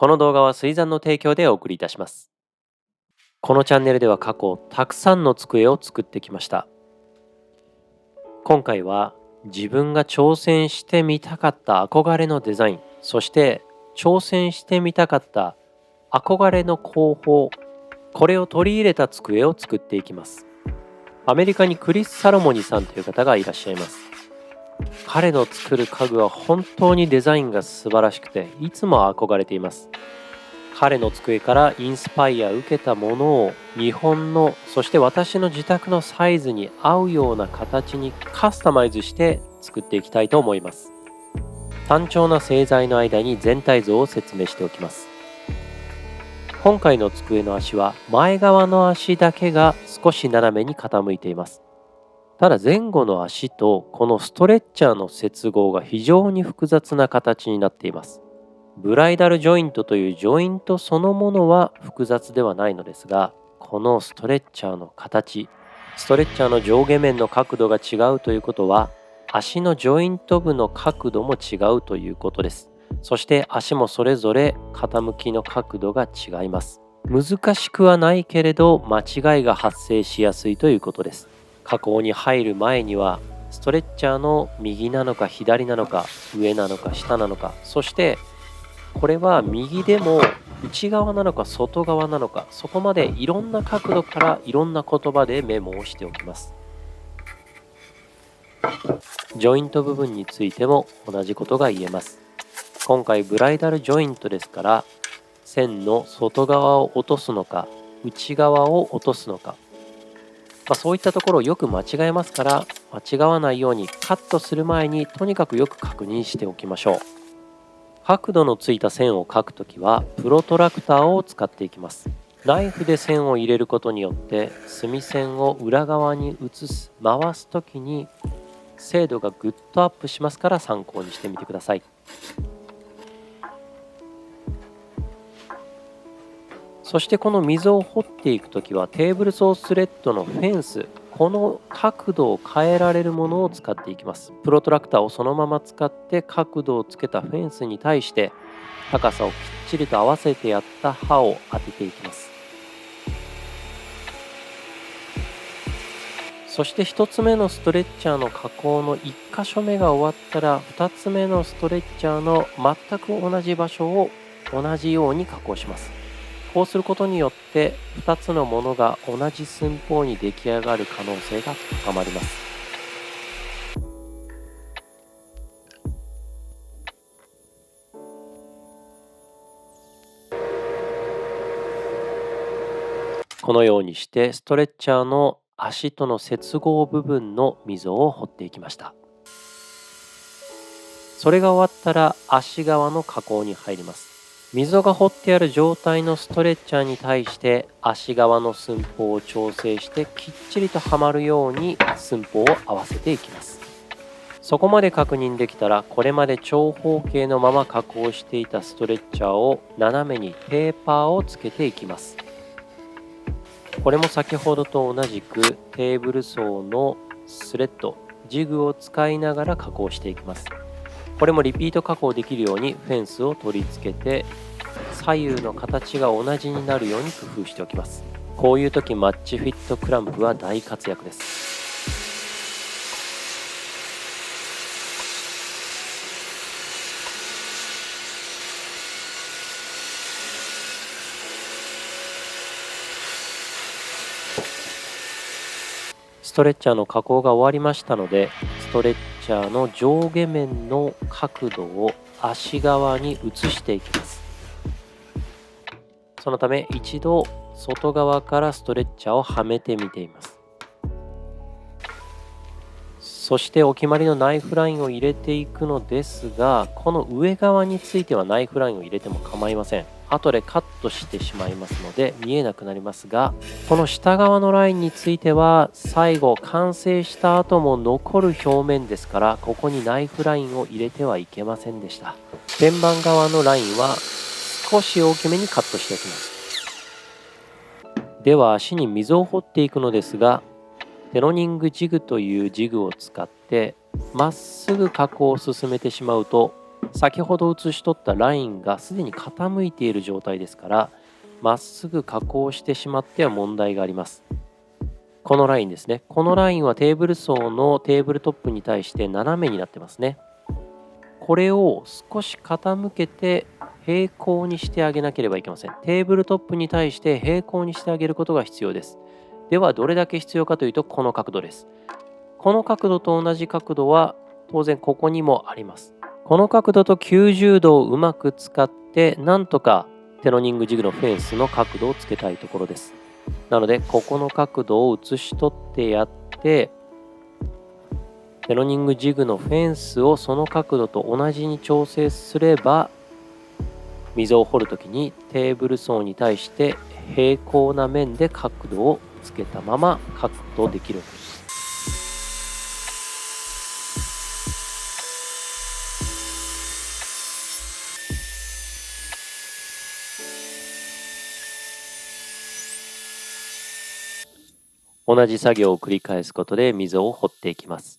この動画は水産の提供でお送りいたします。このチャンネルでは過去たくさんの机を作ってきました。今回は自分が挑戦してみたかった憧れのデザイン、そして挑戦してみたかった憧れの工法、これを取り入れた机を作っていきます。アメリカにクリス・サロモニさんという方がいらっしゃいます。彼の作る家具は本当にデザインが素晴らしくて、いつも憧れています。彼の机からインスパイア受けたものを日本の、そして私の自宅のサイズに合うような形にカスタマイズして作っていきたいと思います。単調な製材の間に全体像を説明しておきます。今回の机の足は前側の足だけが少し斜めに傾いています。ただ前後の足とこのストレッチャーの接合が非常に複雑な形になっています。ブライダルジョイントというジョイントそのものは複雑ではないのですが、このストレッチャーの形、ストレッチャーの上下面の角度が違うということは、足のジョイント部の角度も違うということです。そして足もそれぞれ傾きの角度が違います。難しくはないけれど間違いが発生しやすいということです。加工に入る前にはストレッチャーの右なのか左なのか上なのか下なのか、そしてこれは右でも内側なのか外側なのか、そこまでいろんな角度からいろんな言葉でメモをしておきます。ジョイント部分についても同じことが言えます。今回ブライダルジョイントですから、線の外側を落とすのか内側を落とすのか、そういったところをよく間違えますから、間違わないようにカットする前にとにかくよく確認しておきましょう。角度のついた線を描くときはプロトラクターを使っていきます。ナイフで線を入れることによって墨線を裏側に移す、回すときに精度がぐっとアップしますから参考にしてみてください。そしてこの溝を掘っていくときはテーブルソースレッドのフェンス、この角度を変えられるものを使っていきます。プロトラクターをそのまま使って角度をつけたフェンスに対して高さをきっちりと合わせてやった刃を当てていきます。そして1つ目のストレッチャーの加工の1箇所目が終わったら、2つ目のストレッチャーの全く同じ場所を同じように加工します。こうすることによって2つのものが同じ寸法に出来上がる可能性が高まります。このようにしてストレッチャーの足との接合部分の溝を掘っていきました。それが終わったら足側の加工に入ります。溝が掘ってある状態のストレッチャーに対して足側の寸法を調整してきっちりとはまるように寸法を合わせていきます。そこまで確認できたら、これまで長方形のまま加工していたストレッチャーを斜めにペーパーをつけていきます。これも先ほどと同じくテーブル層のスレッド、ジグを使いながら加工していきます。これもリピート加工できるようにフェンスを取り付けて左右の形が同じになるように工夫しておきます。こういう時マッチフィットクランプは大活躍です。ストレッチャーの加工が終わりましたので、ストレッチャーの上下面の角度を足側に移していきます。そのため一度外側からストレッチャーをはめてみています。そしてお決まりのナイフラインを入れていくのですが、この上側についてはナイフラインを入れても構いません。後でカットしてしまいますので見えなくなりますが、この下側のラインについては最後完成した後も残る表面ですから、ここにナイフラインを入れてはいけませんでした。天板側のラインは少し大きめにカットしておきます。では足に溝を掘っていくのですが、テロニングジグというジグを使ってまっすぐ加工を進めてしまうと先ほど写し取ったラインがすでに傾いている状態ですから、まっすぐ加工してしまっては問題があります。このラインですね。このラインはテーブル層のテーブルトップに対して斜めになってますね。これを少し傾けて平行にしてあげなければいけません。テーブルトップに対して平行にしてあげることが必要です。ではどれだけ必要かというと、この角度です。この角度と同じ角度は当然ここにもあります。この角度と90度をうまく使ってなんとかテロニングジグのフェンスの角度をつけたいところです。なのでここの角度を写し取ってやって、テロニングジグのフェンスをその角度と同じに調整すれば、溝を掘るときにテーブル層に対して平行な面で角度をつけたままカットできるんです。同じ作業を繰り返すことで溝を掘っていきます。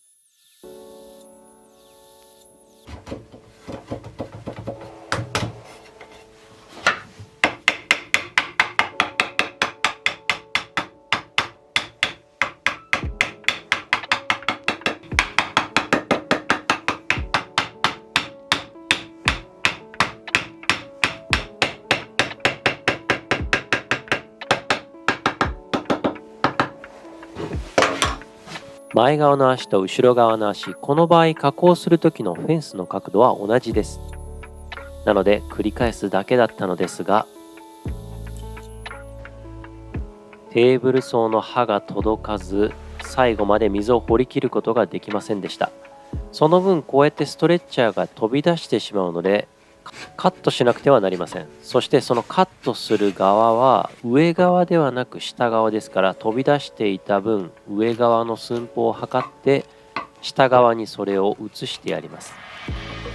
前側の足と後ろ側の足、この場合加工する時のフェンスの角度は同じです。なので繰り返すだけだったのですが、テーブル層の刃が届かず最後まで溝を掘り切ることができませんでした。その分こうやってストレッチャーが飛び出してしまうのでカットしなくてはなりません。そしてそのカットする側は上側ではなく下側ですから、飛び出していた分上側の寸法を測って下側にそれを移してやります。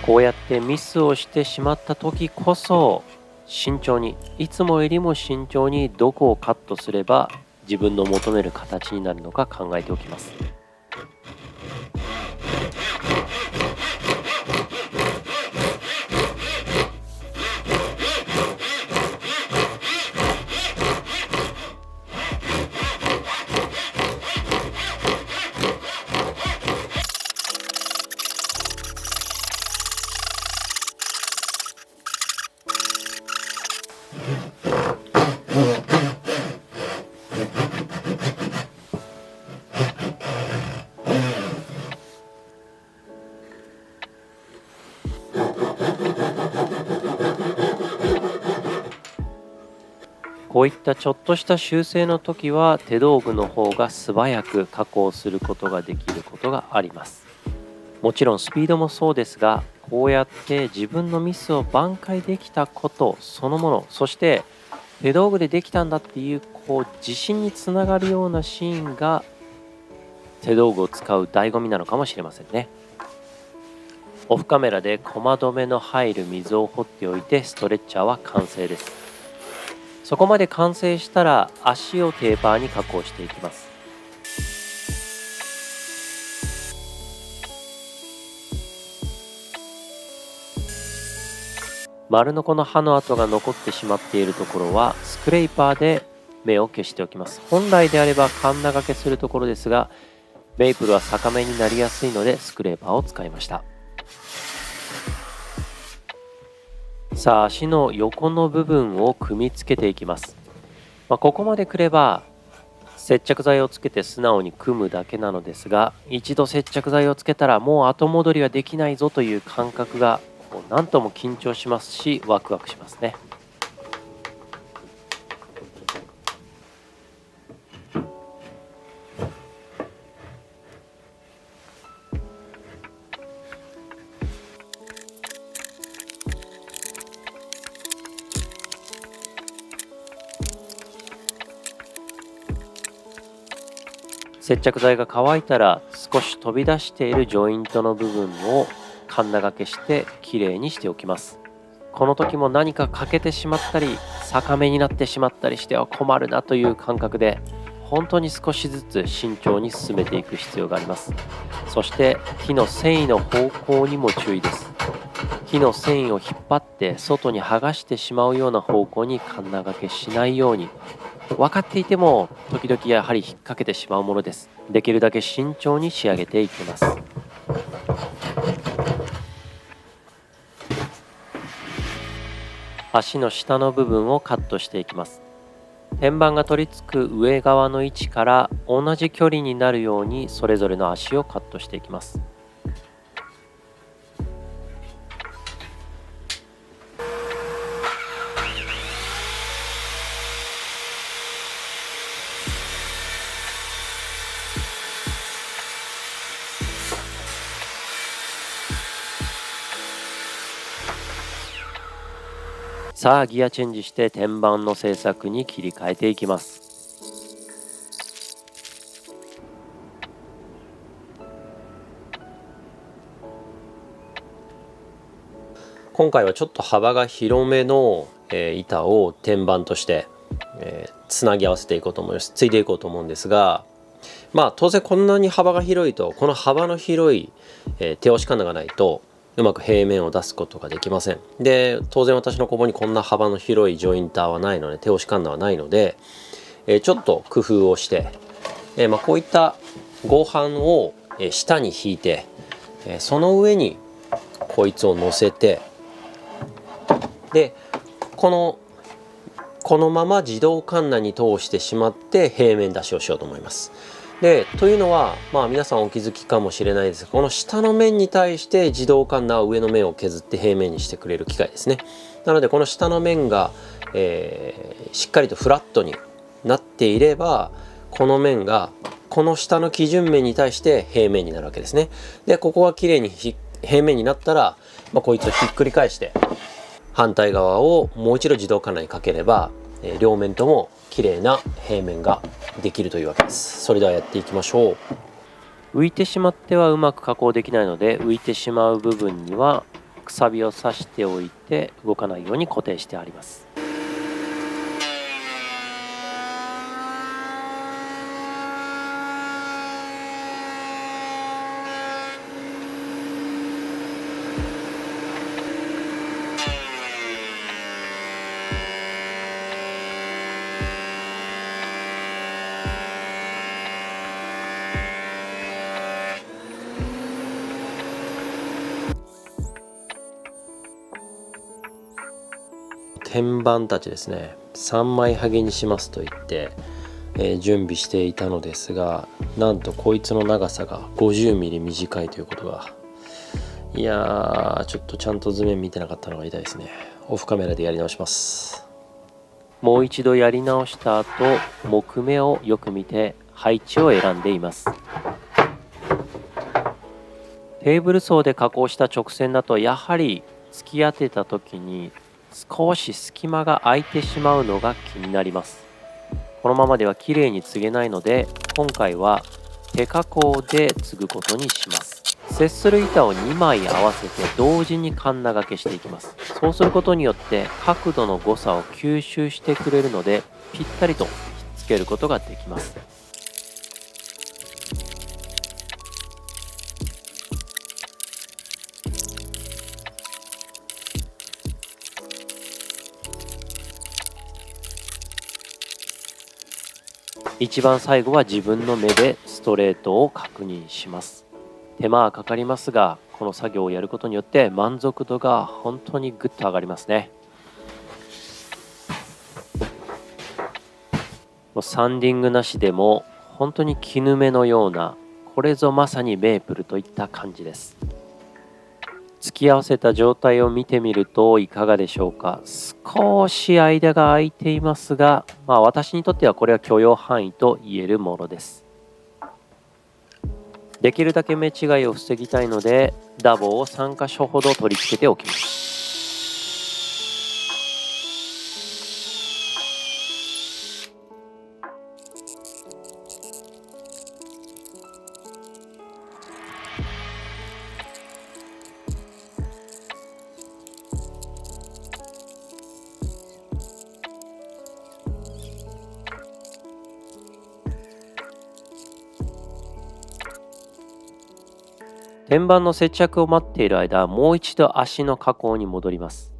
こうやってミスをしてしまった時こそ慎重に、いつもよりも慎重にどこをカットすれば自分の求める形になるのか考えておきます。こういったちょっとした修正の時は手道具の方が素早く加工することができることがあります。もちろんスピードもそうですが、こうやって自分のミスを挽回できたことそのもの、そして手道具でできたんだっていう自信につながるようなシーンが手道具を使う醍醐味なのかもしれませんね。オフカメラでコマ止めの入る溝を掘っておいてストレッチャーは完成です。そこまで完成したら足をテーパーに加工していきます。丸ノコの刃の跡が残ってしまっているところはスクレーパーで目を消しておきます。本来であればカンナ掛けするところですが、メイプルは逆目になりやすいのでスクレーパーを使いました。さあ、足の横の部分を組み付けていきます。ここまでくれば接着剤をつけて素直に組むだけなのですが、一度接着剤をつけたらもう後戻りはできないぞという感覚が何とも緊張しますし、ワクワクしますね。接着剤が乾いたら少し飛び出しているジョイントの部分をカンナ掛けしてきれいにしておきます。この時も何か欠けてしまったり逆目になってしまったりしては困るなという感覚で、本当に少しずつ慎重に進めていく必要があります。そして木の繊維の方向にも注意です。木の繊維を引っ張って外に剥がしてしまうような方向にカンナ掛けしないように。分かっていても時々やはり引っ掛けてしまうものです。できるだけ慎重に仕上げていきます。足の下の部分をカットしていきます。天板が取り付く上側の位置から同じ距離になるようにそれぞれの足をカットしていきます。さあギアチェンジして天板の製作に切り替えていきます。今回はちょっと幅が広めの板を天板としてつなぎ合わせていこうと思います。ついていこうと思うんですが、当然こんなに幅が広いとこの幅の広い手押しカンナがないとうまく平面を出すことができません。で当然私の工房にこんな幅の広いジョインターはないので、手押しカンナはないので、ちょっと工夫をして、こういった合板を下に引いて、その上にこいつを乗せて、でこのまま自動カンナに通してしまって平面出しをしようと思います。でというのは皆さんお気づきかもしれないですが、この下の面に対して自動カンナは上の面を削って平面にしてくれる機械ですね。なのでこの下の面が、しっかりとフラットになっていれば、この面がこの下の基準面に対して平面になるわけですね。でここがきれいに平面になったら、こいつをひっくり返して反対側をもう一度自動カンナにかければ、両面とも綺麗な平面ができるというわけです。それではやっていきましょう。浮いてしまってはうまく加工できないので、浮いてしまう部分にはくさびを刺しておいて動かないように固定してあります。天板たちですね、3枚剥げにしますと言って、準備していたのですが、なんとこいつの長さが 50mm 短いということが、いやーちょっとちゃんと図面見てなかったのが痛いですね。オフカメラでやり直します。もう一度やり直した後、木目をよく見て配置を選んでいます。テーブル層で加工した直線だとやはり突き当てた時に少し隙間が空いてしまうのが気になります。このままでは綺麗に継げないので、今回は手加工で継ぐことにします。接する板を2枚合わせて同時にカンナ掛けしていきます。そうすることによって角度の誤差を吸収してくれるので、ぴったりとひっつけることができます。一番最後は自分の目でストレートを確認します。手間はかかりますが、この作業をやることによって満足度が本当にぐっと上がりますね。もうサンディングなしでも本当に絹目のような、これぞまさにメープルといった感じです。突き合わせた状態を見てみるといかがでしょうか。少し間が空いていますが、私にとってはこれは許容範囲と言えるものです。できるだけ目違いを防ぎたいので、ダボを3箇所ほど取り付けておきます。天板の接着を待っている間、もう一度足の加工に戻ります。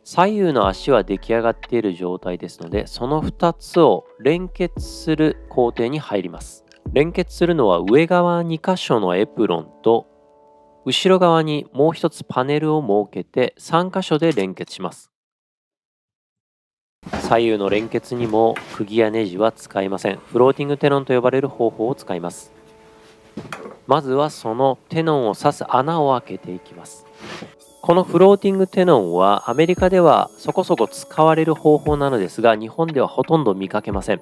左右の足は出来上がっている状態ですので、その2つを連結する工程に入ります。連結するのは上側2箇所のエプロンと後ろ側にもう一つパネルを設けて3箇所で連結します。左右の連結にも釘やネジは使いません。フローティングテノンと呼ばれる方法を使います。まずはそのテノンを刺す穴を開けていきます。このフローティングテノンはアメリカではそこそこ使われる方法なのですが、日本ではほとんど見かけません。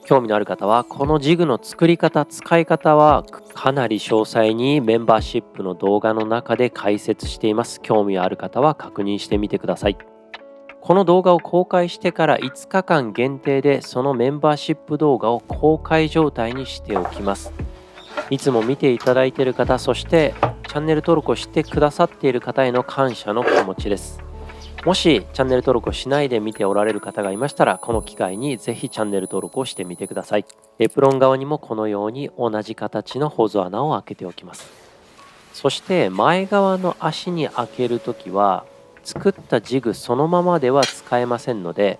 興味のある方はこのジグの作り方、使い方はかなり詳細にメンバーシップの動画の中で解説しています。興味ある方は確認してみてください。この動画を公開してから5日間限定でそのメンバーシップ動画を公開状態にしておきます。いつも見ていただいている方、そしてチャンネル登録をしてくださっている方への感謝の気持ちです。もしチャンネル登録をしないで見ておられる方がいましたら、この機会にぜひチャンネル登録をしてみてください。エプロン側にもこのように同じ形のホゾ穴を開けておきます。そして前側の足に開けるときは、作ったジグそのままでは使えませんので、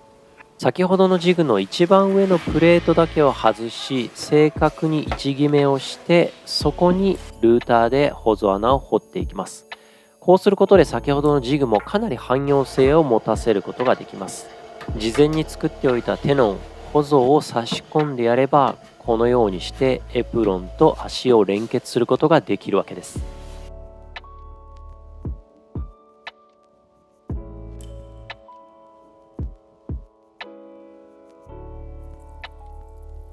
先ほどのジグの一番上のプレートだけを外し、正確に位置決めをして、そこにルーターでホゾ穴を掘っていきます。こうすることで先ほどのジグもかなり汎用性を持たせることができます。事前に作っておいたテノン、ホゾを差し込んでやれば、このようにしてエプロンと足を連結することができるわけです。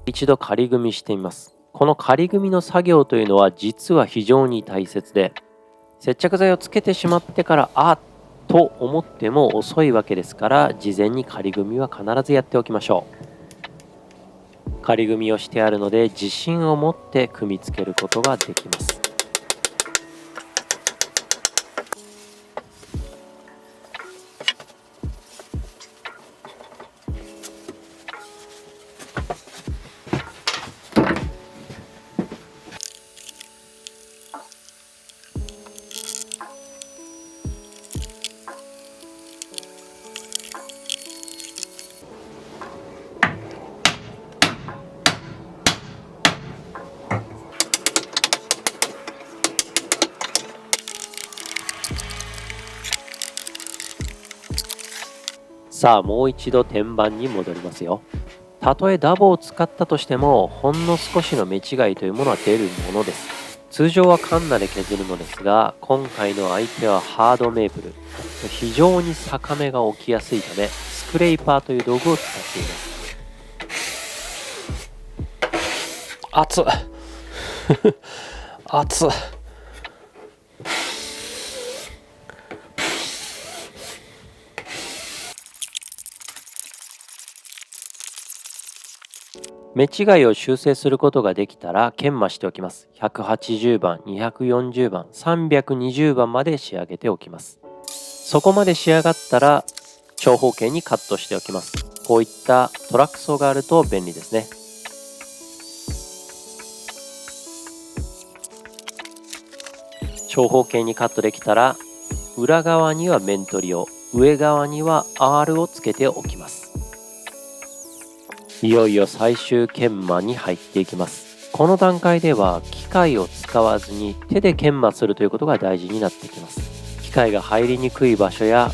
一度仮組みしてみます。この仮組みの作業というのは実は非常に大切で、接着剤をつけてしまってからと思っても遅いわけですから、事前に仮組みは必ずやっておきましょう。仮組みをしてあるので自信を持って組み付けることができます。さあ、もう一度天板に戻りますよ。たとえダボを使ったとしても、ほんの少しの目違いというものは出るものです。通常はカンナで削るのですが、今回の相手はハードメープル。非常に逆目が起きやすいため、スクレーパーという道具を使っています。熱っ熱っ。目違いを修正することができたら研磨しておきます。180番、240番、320番まで仕上げておきます。そこまで仕上がったら長方形にカットしておきます。こういったトラック層があると便利ですね。長方形にカットできたら、裏側には面取りを、上側には R をつけておきます。いよいよ最終研磨に入っていきます。この段階では機械を使わずに手で研磨するということが大事になってきます。機械が入りにくい場所や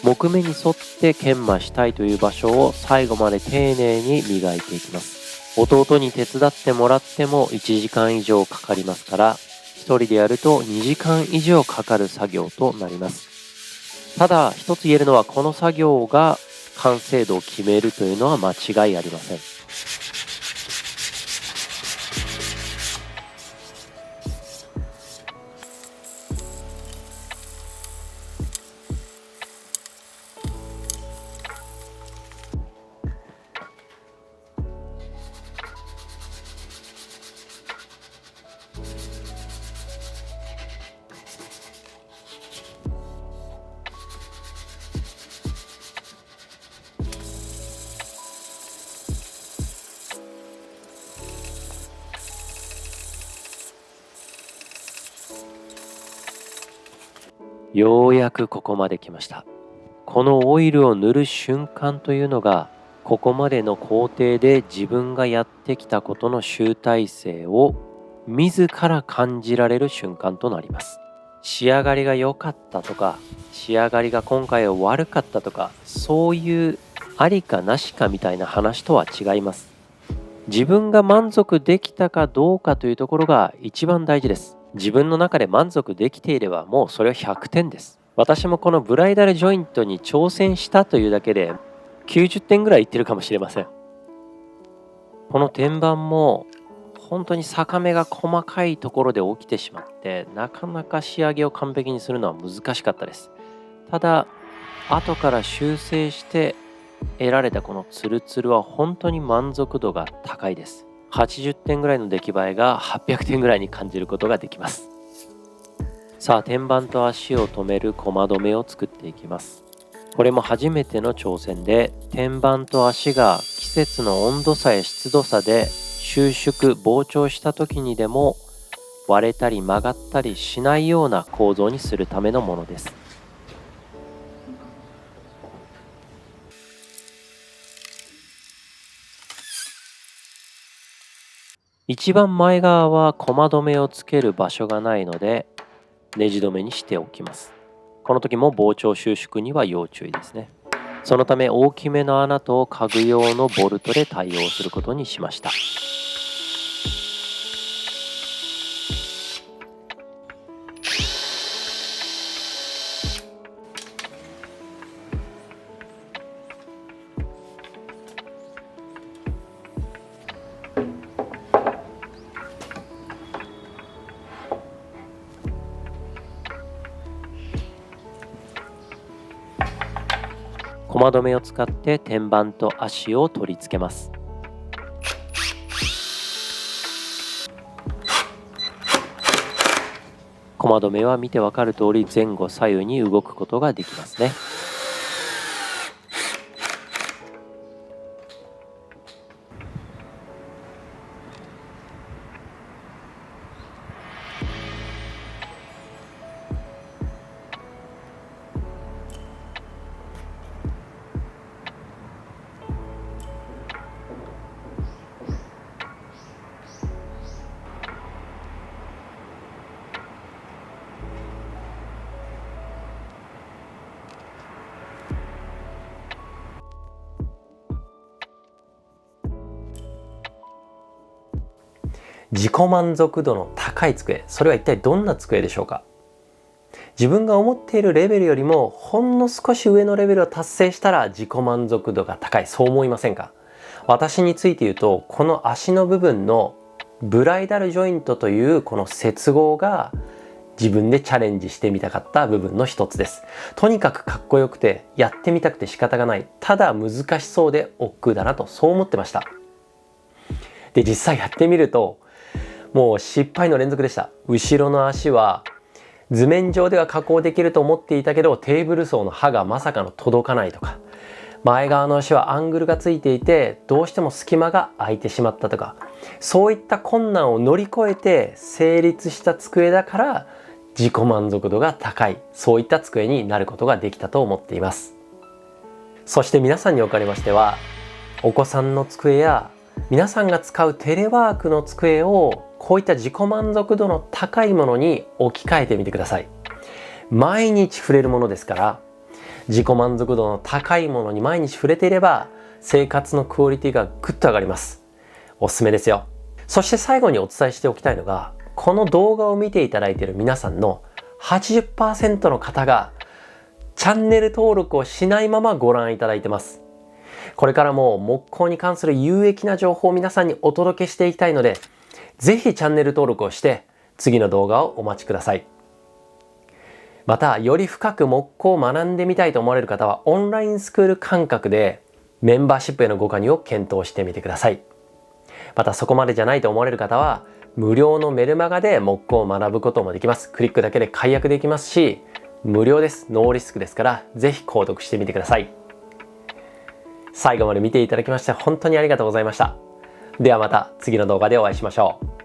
木目に沿って研磨したいという場所を最後まで丁寧に磨いていきます。弟に手伝ってもらっても1時間以上かかりますから、1人でやると2時間以上かかる作業となります。ただ一つ言えるのは、この作業が完成度を決めるというのは間違いありません。ようやくここまで来ました。このオイルを塗る瞬間というのが、ここまでの工程で自分がやってきたことの集大成を自ら感じられる瞬間となります。仕上がりが良かったとか、仕上がりが今回は悪かったとか、そういうありかなしかみたいな話とは違います。自分が満足できたかどうかというところが一番大事です。自分の中で満足できていればもうそれは100点です。私もこのブライダルジョイントに挑戦したというだけで90点ぐらいいってるかもしれません。この天板も本当に逆目が細かいところで起きてしまって、なかなか仕上げを完璧にするのは難しかったです。ただ後から修正して得られたこのツルツルは本当に満足度が高いです。80点ぐらいの出来栄えが800点ぐらいに感じることができます。さあ、天板と足を留めるコマ留めを作っていきます。これも初めての挑戦で、天板と足が季節の温度差や湿度差で収縮膨張した時にでも割れたり曲がったりしないような構造にするためのものです。一番前側はコマ留めをつける場所がないのでネジ止めにしておきます。この時も膨張収縮には要注意ですね。そのため大きめの穴と家具用のボルトで対応することにしました。コマ止めを使って天板と足を取り付けます。コマ止めは見てわかる通り前後左右に動くことができますね。自己満足度の高い机、それは一体どんな机でしょうか。自分が思っているレベルよりもほんの少し上のレベルを達成したら自己満足度が高い、そう思いませんか。私について言うと、この足の部分のブライダルジョイントというこの接合が自分でチャレンジしてみたかった部分の一つです。とにかくかっこよくてやってみたくて仕方がない、ただ難しそうで億劫だなと、そう思ってました。で、実際やってみるともう失敗の連続でした。後ろの足は図面上では加工できると思っていたけど、テーブル層の刃がまさかの届かないとか、前側の足はアングルがついていてどうしても隙間が空いてしまったとか、そういった困難を乗り越えて成立した机だから自己満足度が高い、そういった机になることができたと思っています。そして皆さんにおかれましては、お子さんの机や皆さんが使うテレワークの机をこういった自己満足度の高いものに置き換えてみてください。毎日触れるものですから、自己満足度の高いものに毎日触れていれば生活のクオリティがぐっと上がります。おすすめですよ。そして最後にお伝えしておきたいのが、この動画を見ていただいている皆さんの 80% の方がチャンネル登録をしないままご覧いただいてます。これからも木工に関する有益な情報を皆さんにお届けしていきたいので、ぜひチャンネル登録をして次の動画をお待ちください。また、より深く木工を学んでみたいと思われる方は、オンラインスクール感覚でメンバーシップへのご加入を検討してみてください。また、そこまでじゃないと思われる方は、無料のメルマガで木工を学ぶこともできます。クリックだけで解約できますし、無料です。ノーリスクですから、ぜひ購読してみてください。最後まで見ていただきまして本当にありがとうございました。ではまた次の動画でお会いしましょう。